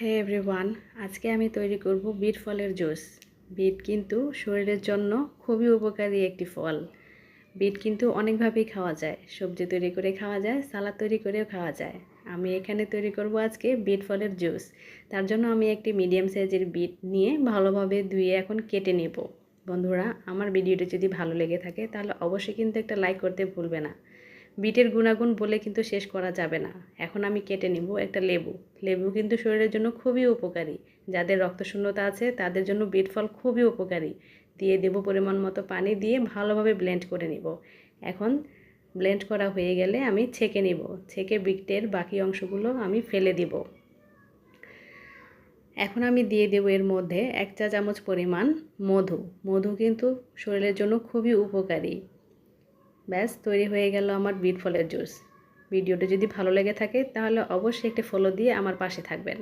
হে everyone, আজকে আমি তৈরি করব বিট ফলের জুস। বিট কিন্তু শরীরের জন্য খুবই উপকারী একটি ফল। বিট কিন্তু অনেকভাবেই খাওয়া যায়, সবজি তৈরি করে খাওয়া যায়, সালাদ তৈরি করেও খাওয়া যায়। আমি এখানে তৈরি করব আজকে বিট ফলের জুস। তার জন্য আমি একটি মিডিয়াম সাইজের বিট নিয়ে ভালোভাবে ধুয়ে এখন কেটে নেব। বন্ধুরা, আমার ভিডিওটি যদি ভালো লেগে থাকে তাহলে অবশ্যই কিন্তু একটা লাইক করতে ভুলবে না। বিটের গুণাগুণ বলে কিন্তু শেষ করা যাবে না। এখন আমি কেটে নিব একটা লেবু। লেবু কিন্তু শরীরের জন্য খুবই উপকারী। যাদের রক্তশূন্যতা আছে তাদের জন্য বিট ফল খুবই উপকারী। দিয়ে দেব পরিমাণ মতো পানি, দিয়ে ভালোভাবে ব্লেন্ড করে নিব। এখন ব্লেন্ড করা হয়ে গেলে আমি ছেঁকে নিব। ছেঁকে বিটের বাকি অংশগুলো আমি ফেলে দিব। এখন আমি দিয়ে দেব এর মধ্যে 1 চা চামচ পরিমাণ মধু। মধু কিন্তু শরীরের জন্য খুবই উপকারী। ব্যাস, তৈরি হয়ে গেল আমার বিট ফলের জুস। ভিডিওটি যদি ভালো লেগে থাকে তাহলে অবশ্যই একটি ফলো দিয়ে আমার পাশে থাকবেন।